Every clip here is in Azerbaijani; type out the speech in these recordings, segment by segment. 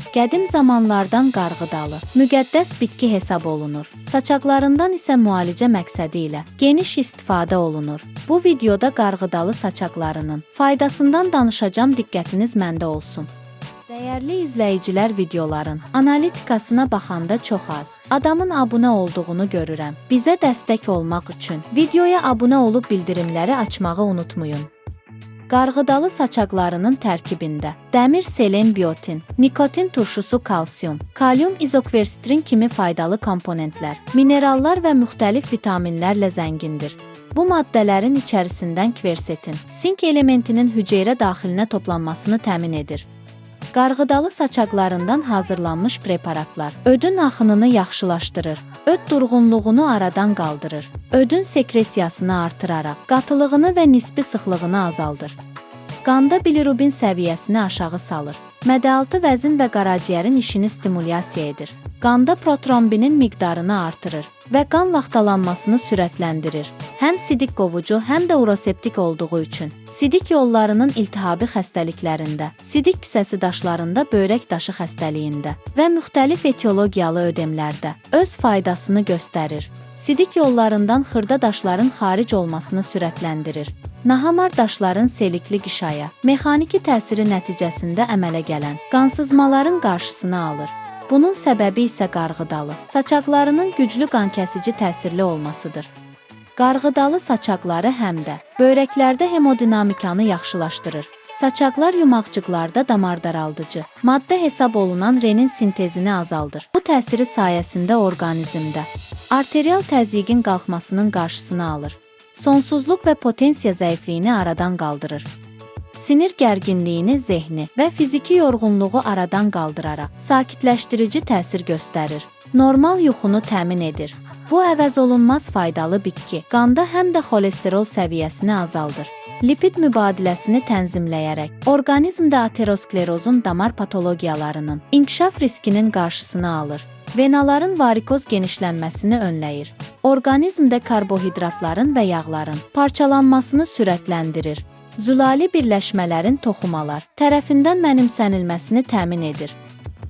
Qədim zamanlardan qarğıdalı, müqəddəs bitki hesab olunur. Saçaqlarından isə müalicə məqsədi ilə geniş istifadə olunur. Bu videoda qarğıdalı saçaqlarının faydasından danışacağam, diqqətiniz məndə olsun. Dəyərli izləyicilər, videoların analitikasına baxanda çox az adamın abunə olduğunu görürəm. Bizə dəstək olmaq üçün videoya abunə olub bildirimləri açmağı unutmayın. Qarğıdalı saçaqlarının tərkibində dəmir, selen, biotin, nikotin turşusu, kalsium, kalium, izokverstrin kimi faydalı komponentlər, minerallar və müxtəlif vitaminlərlə zəngindir. Bu maddələrin içərisindən kversetin, sink elementinin hüceyrə daxilinə toplanmasını təmin edir. Qarğıdalı saçaqlarından hazırlanmış preparatlar ödün axınını yaxşılaşdırır, öd durğunluğunu aradan qaldırır, ödün sekresiyasını artıraraq qatılığını və nisbi sıxlığını azaldır. Qanda bilirubin səviyyəsini aşağı salır, mədə-altı vəzin və qaraciyərin işini stimulyasiya edir. Qanda protrombinin miqdarını artırır və qan laxtalanmasını sürətləndirir. Həm sidik qovucu, həm də uroseptik olduğu üçün sidik yollarının iltihabi xəstəliklərində, sidik kisəsi daşlarında, böyrək daşı xəstəliyində və müxtəlif etiologiyalı ödemlərdə öz faydasını göstərir. Sidik yollarından xırda daşların xaric olmasını sürətləndirir. Nahamar daşların selikli qişaya, mexaniki təsiri nəticəsində əmələ gələn qansızmaların qarşısını alır. Bunun səbəbi isə qarğıdalı saçaqlarının güclü qankəsici təsirli olmasıdır. Qarğıdalı saçaqları həm də böyrəklərdə hemodinamikanı yaxşılaşdırır. Saçaqlar yumaqcıqlarda damar daraldıcı maddə hesab olunan renin sintezini azaldır. Bu təsiri sayəsində orqanizmdə arterial təzyiqin qalxmasının qarşısını alır. Sonsuzluq və potensiya zəifliyini aradan qaldırır. Sinir gərginliyini, zehni və fiziki yorğunluğu aradan qaldıraraq sakitləşdirici təsir göstərir. Normal yuxunu təmin edir. Bu əvəzolunmaz faydalı bitki qanda həm də xolesterol səviyyəsini azaldır. Lipid mübadiləsini tənzimləyərək orqanizmdə aterosklerozun damar patologiyalarının inkişaf riskinin qarşısını alır. Venaların varikoz genişlənməsini önləyir. Orqanizmdə karbohidratların və yağların parçalanmasını sürətləndirir. Zülali birləşmələrin toxumalar tərəfindən mənimsənilməsini təmin edir.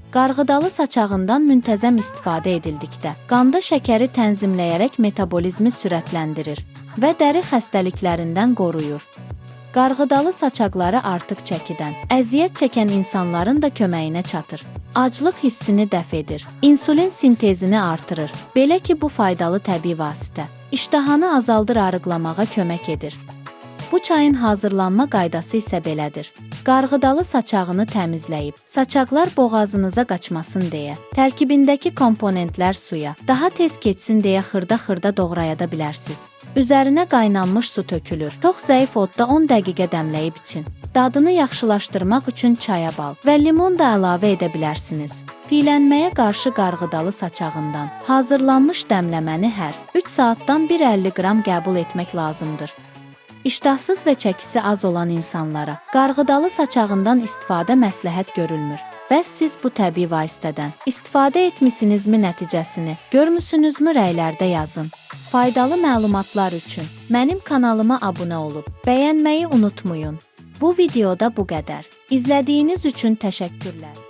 Qarğıdalı saçağından müntəzəm istifadə edildikdə qanda şəkəri tənzimləyərək metabolizmi sürətləndirir və dəri xəstəliklərindən qoruyur. Qarğıdalı saçaqları artıq çəkidən əziyyət çəkən insanların da köməyinə çatır. Aclıq hissini dəf edir, insulin sintezini artırır. Belə ki, bu faydalı təbii vasitə iştahanı azaldır, arıqlamağa kömək edir. Bu çayın hazırlanma qaydası isə belədir. Qarğıdalı saçağını təmizləyib, saçaqlar boğazınıza qaçmasın deyə, tərkibindəki komponentlər suya daha tez keçsin deyə xırda-xırda doğraya da bilərsiniz. Üzərinə qaynanmış su tökülür. Çox zəif odda 10 dəqiqə dəmləyib için. Dadını yaxşılaşdırmaq üçün çaya bal və limon da əlavə edə bilərsiniz. Piylənməyə qarşı qarğıdalı saçağından hazırlanmış dəmləməni hər 3 saatdan 1,50 qram qəbul etmək lazımdır. İştahsız və çəkisi az olan insanlara qarğıdalı saçağından istifadə məsləhət görülmür. Bəs siz bu təbii vasitədən istifadə etmisinizmi, nəticəsini görmüsünüzmü, rəylərdə yazın. Faydalı məlumatlar üçün mənim kanalıma abunə olub bəyənməyi unutmayın. Bu videoda bu qədər. İzlədiyiniz üçün təşəkkürlər.